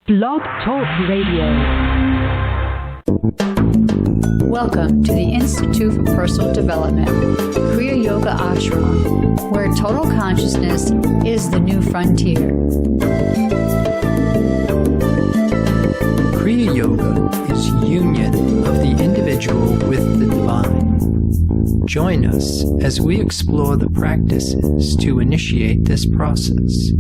Blog Talk Radio. Welcome to the Institute for Personal Development, Kriya Yoga Ashram, where total consciousness is the new frontier. Kriya Yoga is union of the individual with the divine. Join us as we explore the practices to initiate this process.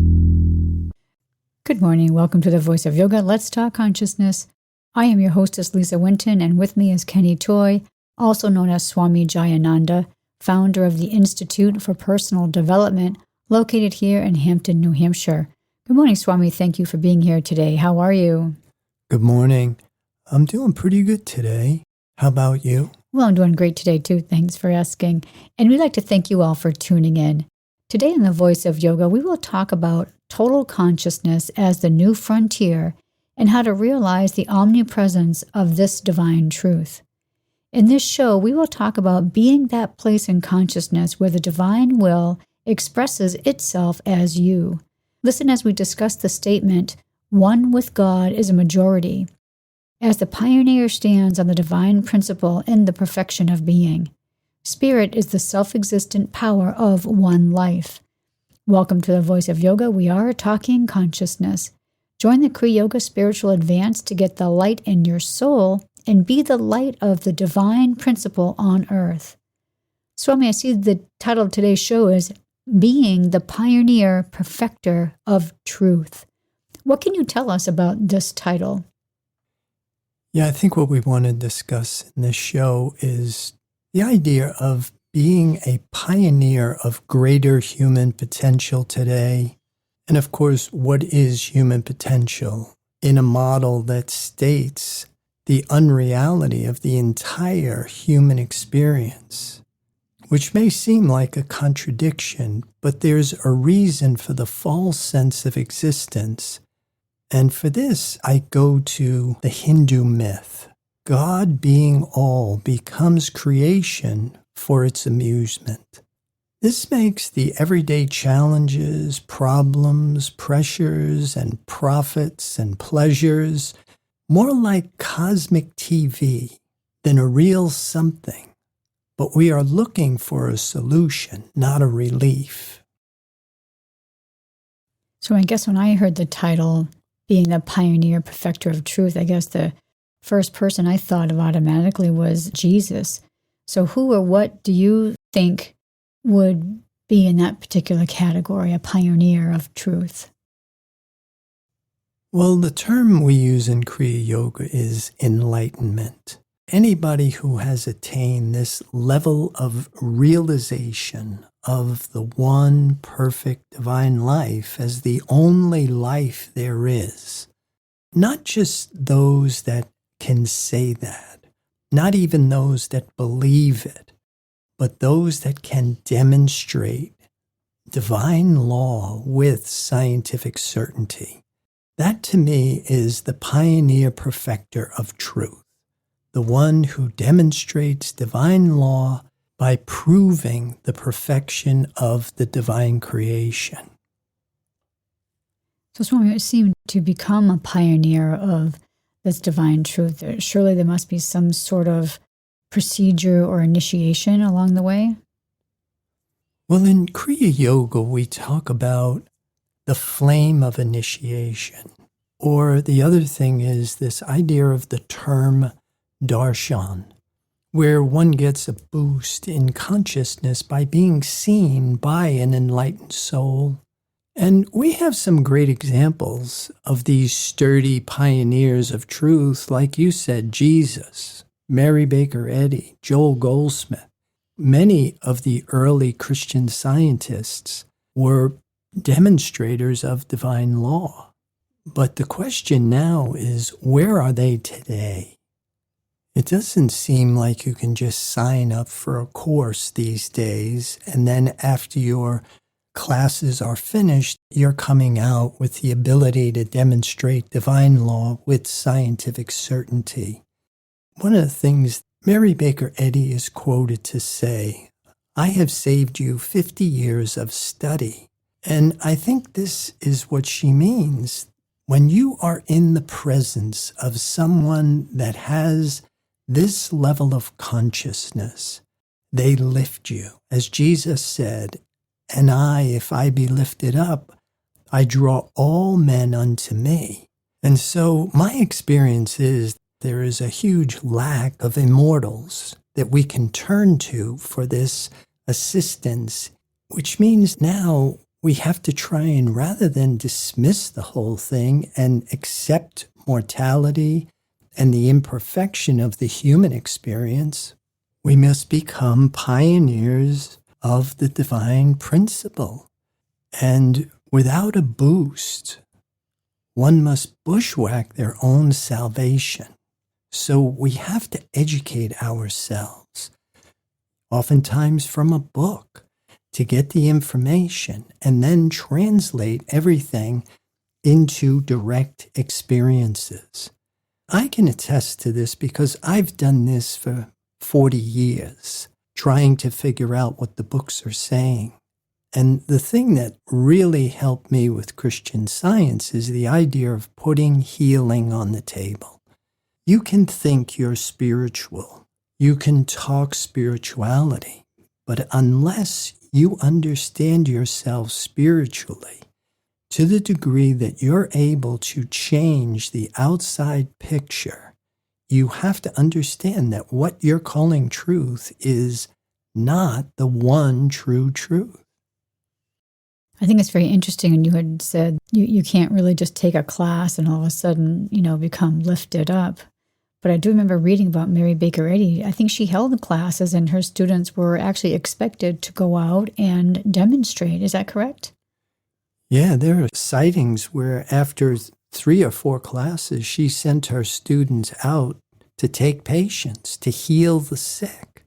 Good morning. Welcome to the Voice of Yoga. Let's Talk Consciousness. I am your hostess, Lisa Winton, and with me is Kenny Toy, also known as Swami Jayananda, founder of the Institute for Personal Development, located here in Hampton, New Hampshire. Good morning, Swami. Thank you for being here today. How are you? Good morning. I'm doing pretty good today. How about you? Well, I'm doing great today, too. Thanks for asking. And we'd like to thank you all for tuning in. Today in the Voice of Yoga, we will talk about total consciousness as the new frontier and how to realize the omnipresence of this divine truth. In this show, we will talk about being that place in consciousness where the divine will expresses itself as you. Listen as we discuss the statement, "One with God is a majority," as the pioneer stands on the divine principle in the perfection of being. Spirit is the self-existent power of one life. Welcome to the Voice of Yoga. We are talking consciousness. Join the Kriya Yoga Spiritual Advance to get the light in your soul and be the light of the divine principle on earth. Swami, I see the title of today's show is Being the Pioneer Perfector of Truth. What can you tell us about this title? Yeah, I think what we want to discuss in this show is the idea of being a pioneer of greater human potential today. And of course, what is human potential in a model that states the unreality of the entire human experience, which may seem like a contradiction, but there's a reason for the false sense of existence. And for this, I go to the Hindu myth. God being all becomes creation for its amusement. This makes the everyday challenges, problems, pressures, and profits and pleasures more like cosmic TV than a real something. But we are looking for a solution, not a relief. So I guess when I heard the title, Being the Pioneer Perfecter of Truth, I guess the first person I thought of automatically was Jesus. So who or what do you think would be in that particular category, a pioneer of truth? Well, the term we use in Kriya Yoga is enlightenment. Anybody who has attained this level of realization of the one perfect divine life as the only life there is. Not just those that can say that, not even those that believe it, but those that can demonstrate divine law with scientific certainty. That to me is the pioneer perfecter of truth, the one who demonstrates divine law by proving the perfection of the divine creation. So Swami, it seemed to become a pioneer of this divine truth. Surely there must be some sort of procedure or initiation along the way? Well, in Kriya Yoga, we talk about the flame of initiation. Or the other thing is this idea of the term darshan, where one gets a boost in consciousness by being seen by an enlightened soul. And we have some great examples of these sturdy pioneers of truth, like you said, Jesus, Mary Baker Eddy, Joel Goldsmith. Many of the early Christian scientists were demonstrators of divine law. But the question now is, where are they today? It doesn't seem like you can just sign up for a course these days, and then after your classes are finished, you're coming out with the ability to demonstrate divine law with scientific certainty. One of the things Mary Baker Eddy is quoted to say, "I have saved you 50 years of study." And I think this is what she means. When you are in the presence of someone that has this level of consciousness, they lift you. As Jesus said, "And I, if I be lifted up, I draw all men unto me." And so my experience is there is a huge lack of immortals that we can turn to for this assistance, which means now we have to try and, rather than dismiss the whole thing and accept mortality and the imperfection of the human experience, we must become pioneers of the divine principle. And without a boost, one must bushwhack their own salvation. So we have to educate ourselves, oftentimes from a book, to get the information and then translate everything into direct experiences. I can attest to this because I've done this for 40 years, trying to figure out what the books are saying. And the thing that really helped me with Christian Science is the idea of putting healing on the table. You can think you're spiritual. You can talk spirituality. But unless you understand yourself spiritually to the degree that you're able to change the outside picture, you have to understand that what you're calling truth is not the one true truth. I think it's very interesting. And you had said you can't really just take a class and all of a sudden, become lifted up. But I do remember reading about Mary Baker Eddy. I think she held the classes and her students were actually expected to go out and demonstrate. Is that correct? Yeah, there are sightings where after 3 or 4 classes, she sent her students out to take patients, to heal the sick.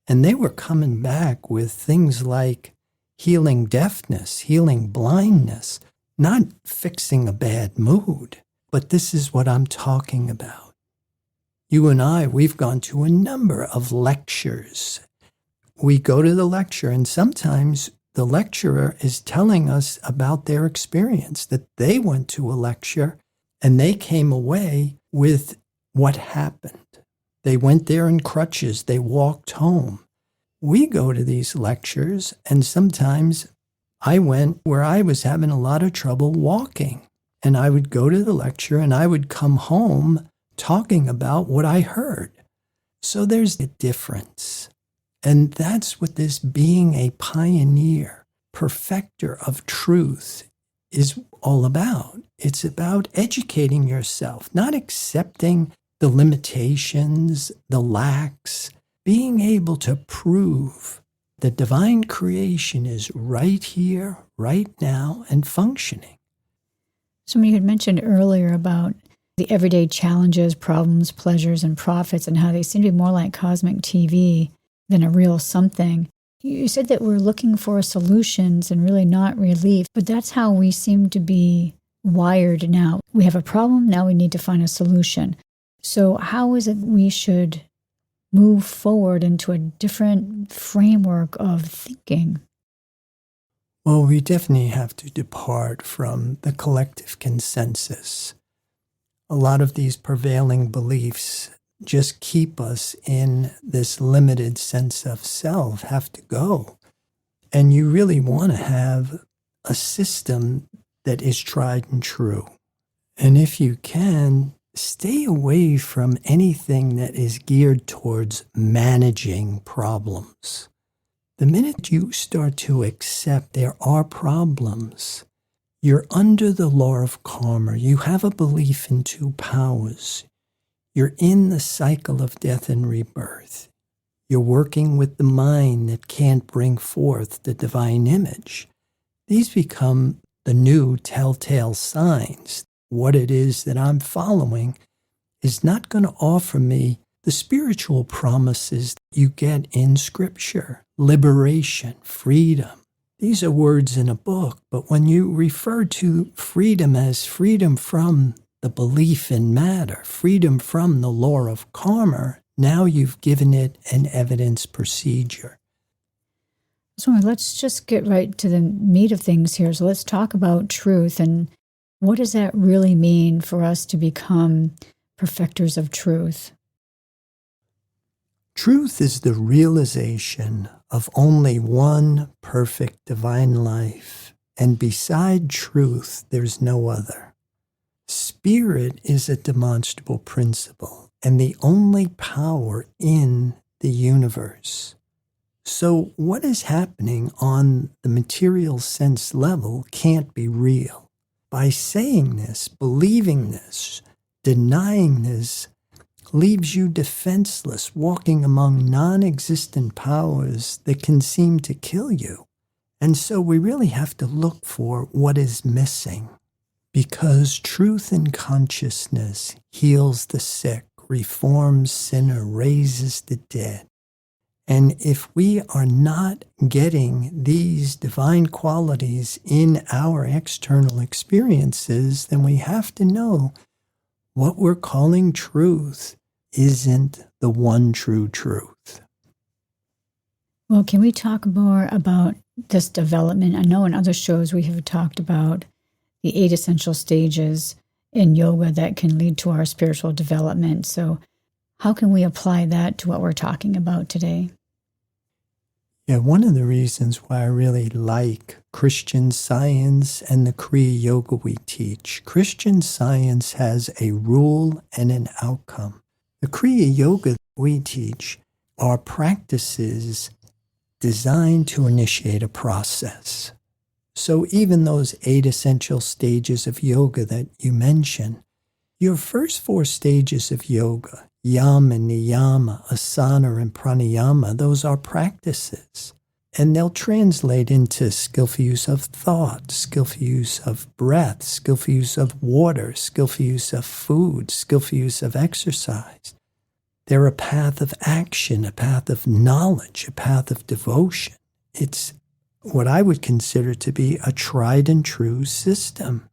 And they were coming back with things like healing deafness, healing blindness, not fixing a bad mood. But this is what I'm talking about. You and I, we've gone to a number of lectures. We go to the lecture, and sometimes the lecturer is telling us about their experience, that they went to a lecture and they came away with what happened. They went there in crutches. They walked home. We go to these lectures, and sometimes I went where I was having a lot of trouble walking, and I would go to the lecture and I would come home talking about what I heard. So there's a difference. And that's what this being a pioneer, perfecter of truth is all about. It's about educating yourself, not accepting the limitations, the lacks, being able to prove the divine creation is right here, right now, and functioning. Somebody had mentioned earlier about the everyday challenges, problems, pleasures, and profits, and how they seem to be more like cosmic TV than a real something. You said that we're looking for solutions and really not relief, but that's how we seem to be wired now. We have a problem, now we need to find a solution. So how is it we should move forward into a different framework of thinking? Well, we definitely have to depart from the collective consensus. A lot of these prevailing beliefs just keep us in this limited sense of self, have to go. And you really want to have a system that is tried and true. And if you can, stay away from anything that is geared towards managing problems. The minute you start to accept there are problems, you're under the law of karma. You have a belief in 2 powers. You're in the cycle of death and rebirth. You're working with the mind that can't bring forth the divine image. These become the new telltale signs. What it is that I'm following is not going to offer me the spiritual promises you get in Scripture. Liberation, freedom. These are words in a book, but when you refer to freedom as freedom from the belief in matter, freedom from the law of karma, now you've given it an evidence procedure. So let's just get right to the meat of things here. So let's talk about truth. And What does that really mean for us to become perfecters of truth? Truth is the realization of only one perfect divine life, and beside truth, there's no other. Spirit is a demonstrable principle and the only power in the universe. So what is happening on the material sense level can't be real. By saying this, believing this, denying this, leaves you defenseless, walking among non-existent powers that can seem to kill you. And so we really have to look for what is missing, because truth in consciousness heals the sick, reforms sinner, raises the dead. And if we are not getting these divine qualities in our external experiences, then we have to know what we're calling truth isn't the one true truth. Well, can we talk more about this development? I know in other shows we have talked about the 8 essential stages in yoga that can lead to our spiritual development. So how can we apply that to what we're talking about today? Yeah, one of the reasons why I really like Christian Science and the Kriya Yoga we teach. Christian Science has a rule and an outcome. The Kriya Yoga we teach are practices designed to initiate a process. So even those 8 essential stages of yoga that you mentioned, your first 4 stages of yoga, yama, niyama, asana, and pranayama, those are practices. And they'll translate into skillful use of thought, skillful use of breath, skillful use of water, skillful use of food, skillful use of exercise. They're a path of action, a path of knowledge, a path of devotion. It's what I would consider to be a tried and true system,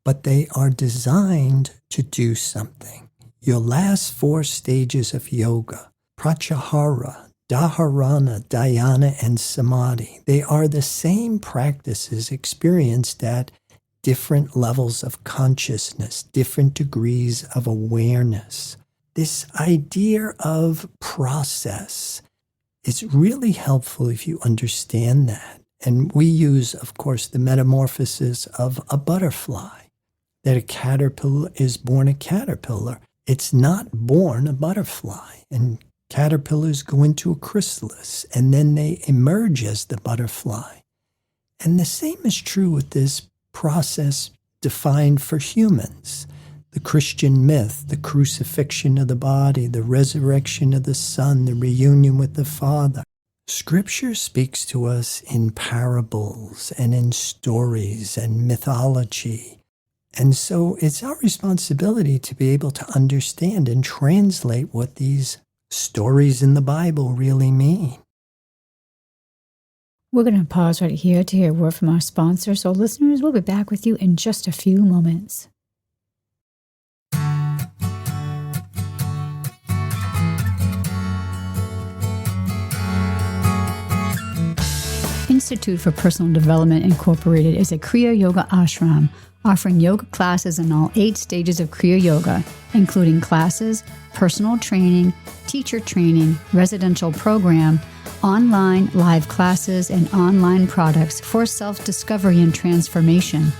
but they are designed to do something. Your last 4 stages of yoga, pratyahara, dharana, dhyana, and samadhi, they are the same practices experienced at different levels of consciousness, different degrees of awareness. This idea of process is really helpful if you understand that. And we use, of course, the metamorphosis of a butterfly, that a caterpillar is born a caterpillar. It's not born a butterfly. And caterpillars go into a chrysalis, and then they emerge as the butterfly. And the same is true with this process defined for humans. The Christian myth, the crucifixion of the body, the resurrection of the Son, the reunion with the Father. Scripture speaks to us in parables and in stories and mythology. And so it's our responsibility to be able to understand and translate what these stories in the Bible really mean. We're going to pause right here to hear a word from our sponsor. So listeners, we'll be back with you in just a few moments. Institute for Personal Development Incorporated is a Kriya Yoga ashram offering yoga classes in all 8 stages of Kriya Yoga, including classes, personal training, teacher training, residential program, online live classes, and online products for self-discovery and transformation.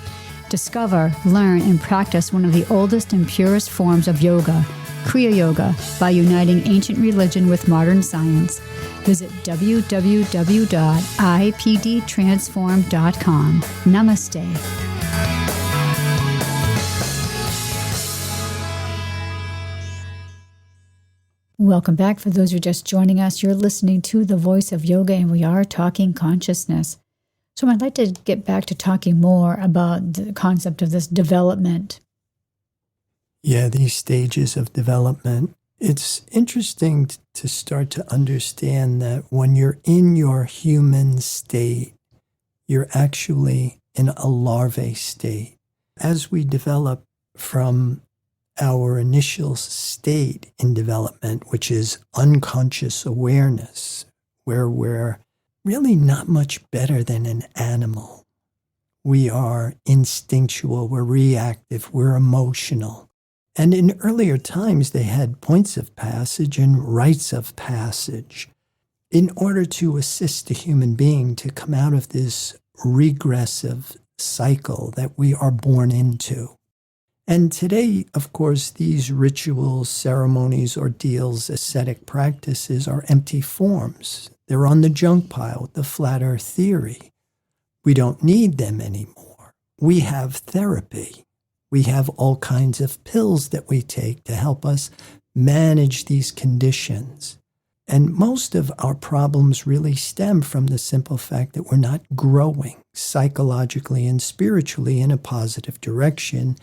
Discover, learn, and practice one of the oldest and purest forms of yoga, Kriya Yoga, by uniting ancient religion with modern science. Visit www.ipdtransform.com. Namaste. Welcome back. For those who are just joining us, you're listening to The Voice of Yoga, and we are talking consciousness. So I'd like to get back to talking more about the concept of this development. Yeah, these stages of development. It's interesting to start to understand that when you're in your human state, you're actually in a larvae state. As we develop from our initial state in development, which is unconscious awareness, where we're really not much better than an animal. We are instinctual, we're reactive, we're emotional. And in earlier times, they had points of passage and rites of passage in order to assist a human being to come out of this regressive cycle that we are born into. And today, of course, these rituals, ceremonies, ordeals, ascetic practices are empty forms. They're on the junk pile with the flat earth theory. We don't need them anymore. We have therapy. We have all kinds of pills that we take to help us manage these conditions. And most of our problems really stem from the simple fact that we're not growing psychologically and spiritually in a positive direction.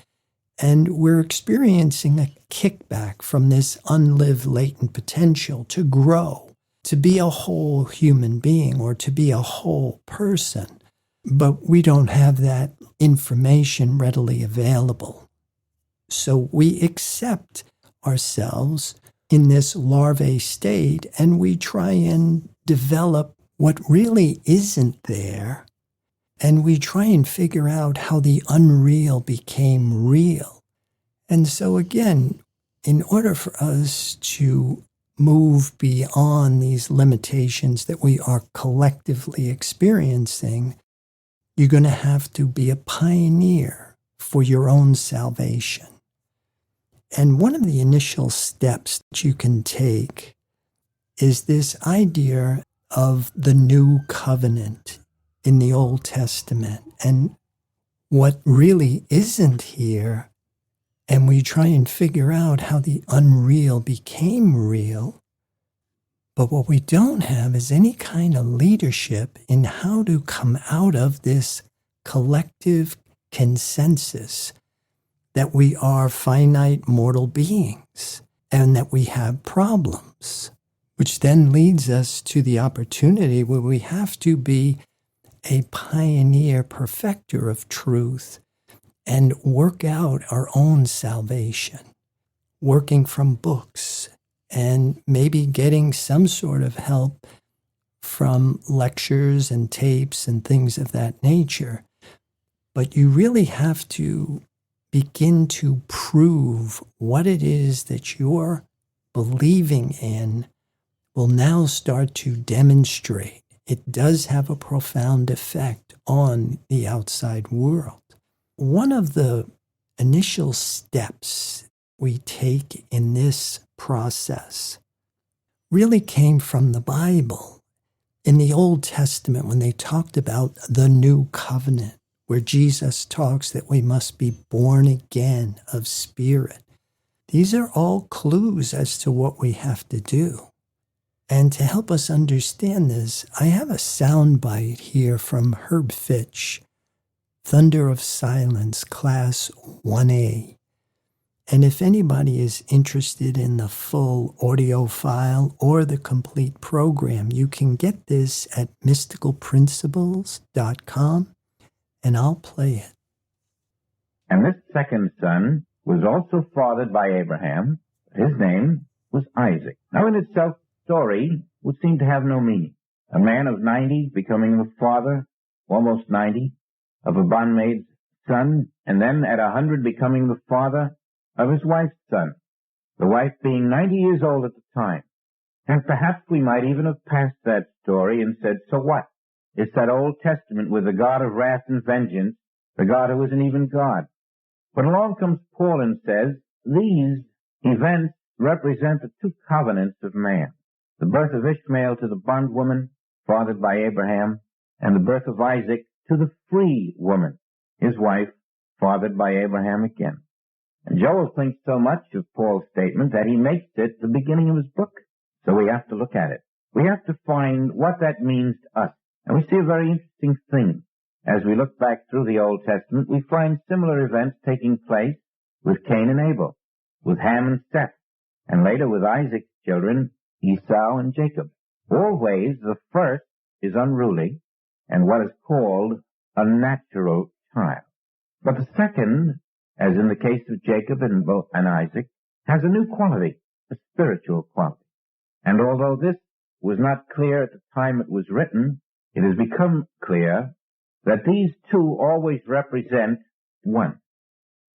And we're experiencing a kickback from this unlived latent potential to grow, to be a whole human being or to be a whole person. But we don't have that information readily available. So we accept ourselves in this larvae state and we try and develop what really isn't there. And we try and figure out how the unreal became real. And so again, in order for us to move beyond these limitations that we are collectively experiencing, you're going to have to be a pioneer for your own salvation. And one of the initial steps that you can take is this idea of the new covenant in the Old Testament and what really isn't here. And we try and figure out how the unreal became real. But what we don't have is any kind of leadership in how to come out of this collective consensus that we are finite mortal beings and that we have problems, which then leads us to the opportunity where we have to be a pioneer perfecter of truth and work out our own salvation, working from books and maybe getting some sort of help from lectures and tapes and things of that nature. But you really have to begin to prove what it is that you're believing in will now start to demonstrate. It does have a profound effect on the outside world. One of the initial steps we take in this process really came from the Bible. In the Old Testament, when they talked about the new covenant, where Jesus talks that we must be born again of spirit, these are all clues as to what we have to do. And to help us understand this, I have a soundbite here from Herb Fitch, Thunder of Silence, Class 1A. And if anybody is interested in the full audio file or the complete program, you can get this at mysticalprinciples.com, and I'll play it. And this second son was also fathered by Abraham. His name was Isaac. Now in itself, the story would seem to have no meaning. A man of 90 becoming the father, almost 90, of a bondmaid's son, and then at 100 becoming the father of his wife's son, the wife being 90 years old at the time. And perhaps we might even have passed that story and said, so what? It's that Old Testament with the God of wrath and vengeance, the God who isn't even God. But along comes Paul and says, these events represent the two covenants of man, the birth of Ishmael to the bondwoman, fathered by Abraham, and the birth of Isaac to the free woman, his wife, fathered by Abraham again. And Joel thinks so much of Paul's statement that he makes it the beginning of his book. So we have to look at it. We have to find what that means to us. And we see a very interesting thing. As we look back through the Old Testament, we find similar events taking place with Cain and Abel, with Ham and Seth, and later with Isaac's children, Esau and Jacob. Always the first is unruly and what is called a natural child. But the second, as in the case of Jacob and Isaac, has a new quality, a spiritual quality. And although this was not clear at the time it was written, it has become clear that these two always represent one,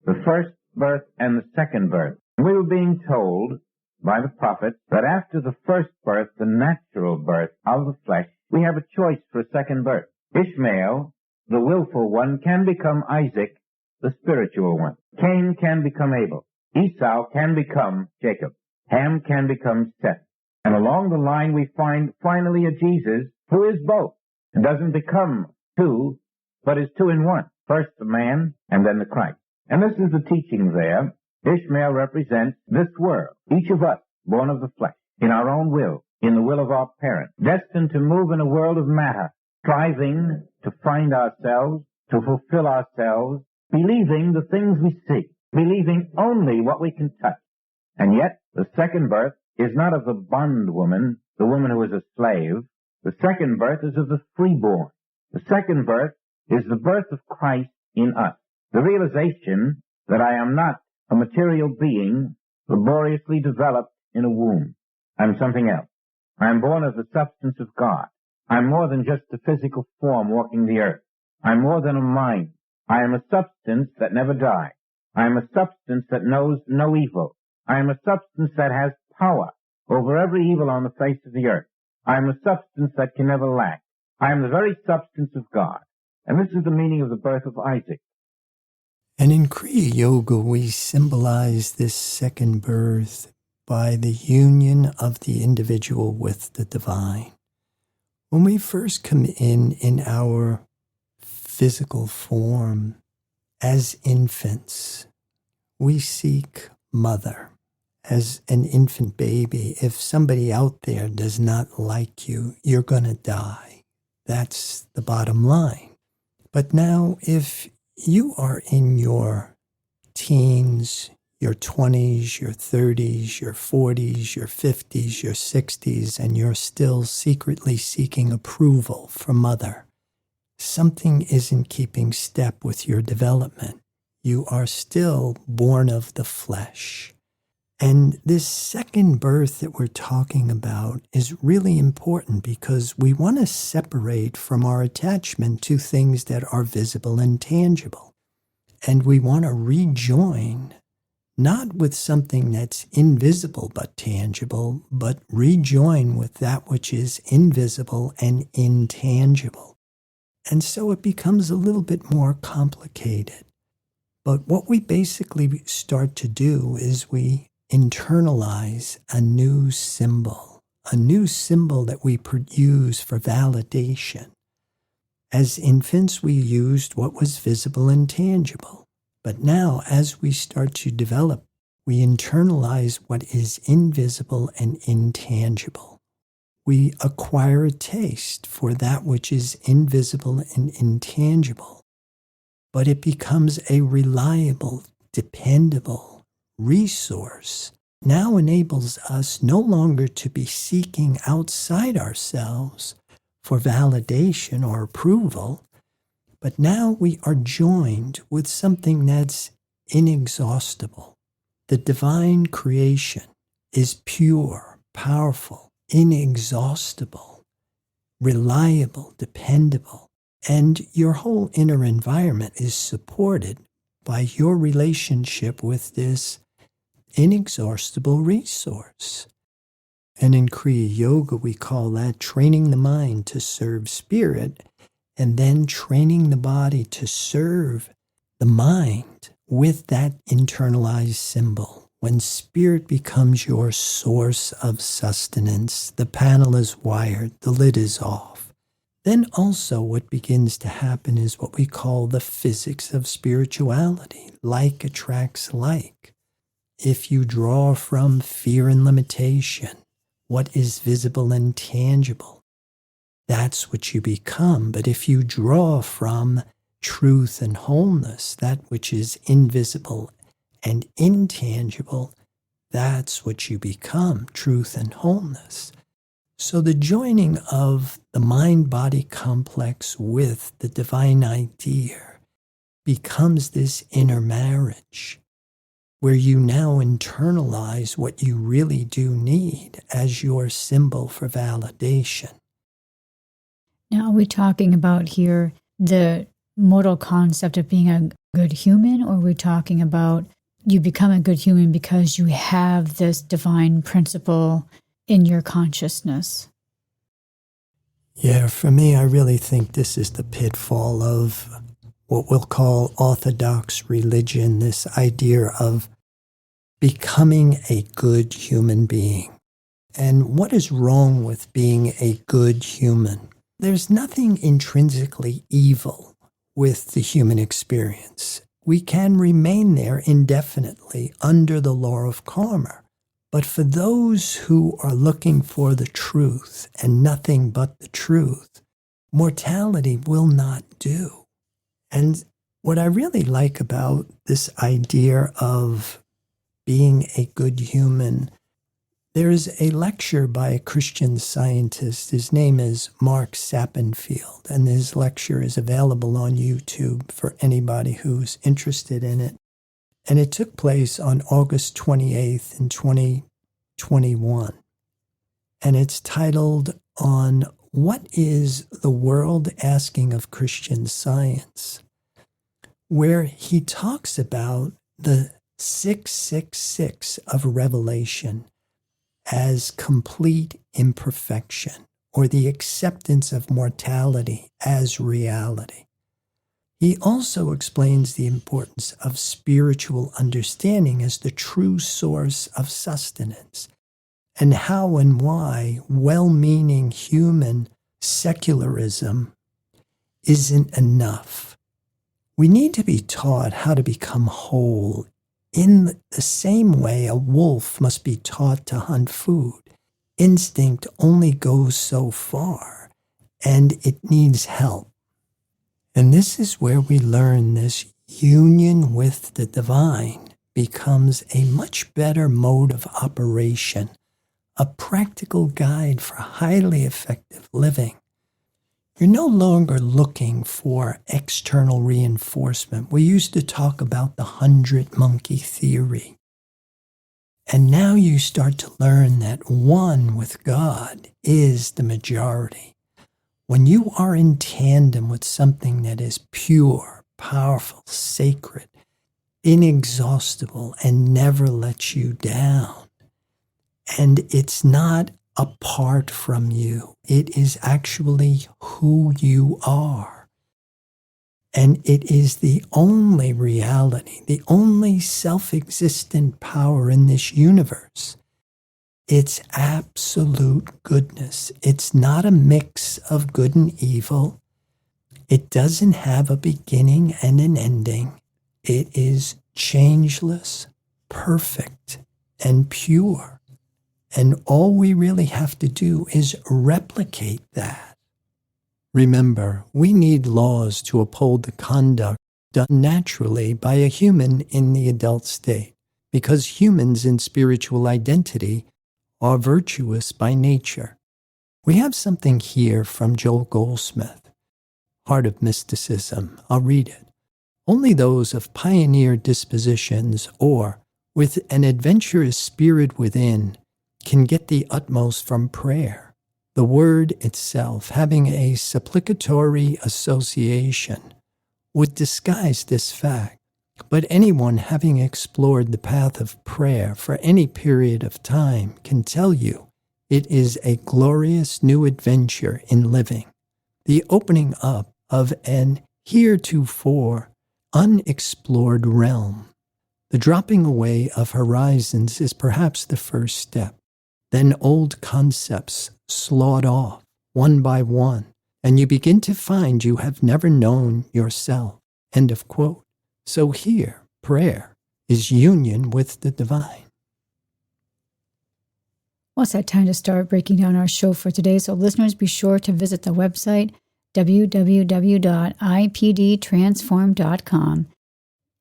the first birth and the second birth. We were being told by the prophets that after the first birth, the natural birth of the flesh, we have a choice for a second birth. Ishmael, the willful one, can become Isaac, the spiritual one. Cain can become Abel. Esau can become Jacob. Ham can become Seth. And along the line we find finally a Jesus who is both, and doesn't become two, but is two in one. First the man, and then the Christ. And this is the teaching there. Ishmael represents this world, each of us, born of the flesh, in our own will, in the will of our parents, destined to move in a world of matter, striving to find ourselves, to fulfill ourselves, believing the things we see, believing only what we can touch. And yet, the second birth is not of the bondwoman, the woman who is a slave. The second birth is of the freeborn. The second birth is the birth of Christ in us. The realization that I am not a material being laboriously developed in a womb. I'm something else. I am born of the substance of God. I'm more than just a physical form walking the earth. I'm more than a mind. I am a substance that never dies. I am a substance that knows no evil. I am a substance that has power over every evil on the face of the earth. I am a substance that can never lack. I am the very substance of God. And this is the meaning of the birth of Isaac. And in Kriya Yoga, we symbolize this second birth by the union of the individual with the divine. When we first come in our physical form as infants, we seek mother. As an infant baby, if somebody out there does not like you, you're going to die. That's the bottom line. But now, if you are in your teens, your 20s, your 30s, your 40s, your 50s, your 60s, and you're still secretly seeking approval from mother, something isn't keeping step with your development. You are still born of the flesh. And this second birth that we're talking about is really important because we want to separate from our attachment to things that are visible and tangible. And we want to rejoin, not with something that's invisible but tangible, but rejoin with that which is invisible and intangible. And so it becomes a little bit more complicated. But what we basically start to do is we internalize a new symbol that we use for validation. As infants, we used what was visible and tangible. But now, as we start to develop, we internalize what is invisible and intangible. We acquire a taste for that which is invisible and intangible. But it becomes a reliable, dependable resource, now enables us no longer to be seeking outside ourselves for validation or approval, but now we are joined with something that's inexhaustible. The divine creation is pure, powerful, inexhaustible, reliable, dependable, and your whole inner environment is supported by your relationship with this inexhaustible resource. And in Kriya Yoga, we call that training the mind to serve spirit, and then training the body to serve the mind with that internalized symbol. When spirit becomes your source of sustenance, the panel is wired, the lid is off. Then also what begins to happen is what we call the physics of spirituality. Like attracts like. If you draw from fear and limitation, what is visible and tangible, that's what you become. But if you draw from truth and wholeness, that which is invisible and intangible, that's what you become, truth and wholeness. So the joining of the mind-body complex with the divine idea becomes this inner marriage, where you now internalize what you really do need as your symbol for validation. Now we're talking about here the mortal concept of being a good human, or are we talking about you become a good human because you have this divine principle in your consciousness? Yeah, for me, I really think this is the pitfall of what we'll call orthodox religion, this idea of becoming a good human being. And what is wrong with being a good human? There's nothing intrinsically evil with the human experience. We can remain there indefinitely under the law of karma. But for those who are looking for the truth and nothing but the truth, mortality will not do. And what I really like about this idea of being a good human, there's a lecture by a Christian scientist. His name is Mark Sappenfield, and his lecture is available on YouTube for anybody who's interested in it. And it took place on August 28th in 2021. And it's titled on What is the World Asking of Christian Science? Where he talks about the 666 of Revelation as complete imperfection, or the acceptance of mortality as reality. He also explains the importance of spiritual understanding as the true source of sustenance, and how and why well-meaning human secularism isn't enough. We need to be taught how to become whole in the same way a wolf must be taught to hunt food. Instinct only goes so far, and it needs help. And this is where we learn this union with the divine becomes a much better mode of operation, a practical guide for highly effective living. You're no longer looking for external reinforcement. We used to talk about the 100-monkey theory. And now you start to learn that one with God is the majority. When you are in tandem with something that is pure, powerful, sacred, inexhaustible, and never lets you down, and it's not apart from you, it is actually who you are. And it is the only reality, the only self-existent power in this universe. It's absolute goodness. It's not a mix of good and evil. It doesn't have a beginning and an ending. It is changeless, perfect, and pure. And all we really have to do is replicate that. Remember, we need laws to uphold the conduct done naturally by a human in the adult state, because humans in spiritual identity are virtuous by nature. We have something here from Joel Goldsmith, Heart of Mysticism. I'll read it. Only those of pioneer dispositions or with an adventurous spirit within can get the utmost from prayer. The word itself, having a supplicatory association, would disguise this fact. But anyone having explored the path of prayer for any period of time can tell you it is a glorious new adventure in living, the opening up of an heretofore unexplored realm. The dropping away of horizons is perhaps the first step. Then old concepts slawed off one by one, and you begin to find you have never known yourself. End of quote. So here, prayer is union with the divine. Well, it's that time to start breaking down our show for today. So listeners, be sure to visit the website, www.ipdtransform.com.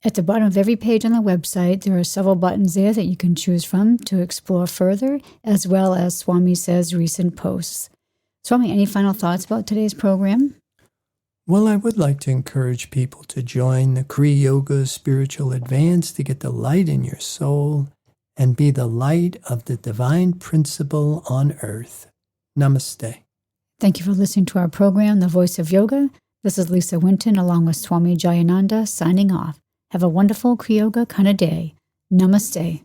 At the bottom of every page on the website, there are several buttons there that you can choose from to explore further, as well as Swami Says recent posts. Swami, any final thoughts about today's program? Well, I would like to encourage people to join the Kriya Yoga Spiritual Advance to get the light in your soul and be the light of the divine principle on earth. Namaste. Thank you for listening to our program, The Voice of Yoga. This is Lisa Winton along with Swami Jayananda signing off. Have a wonderful Kriya Yoga kind of day. Namaste.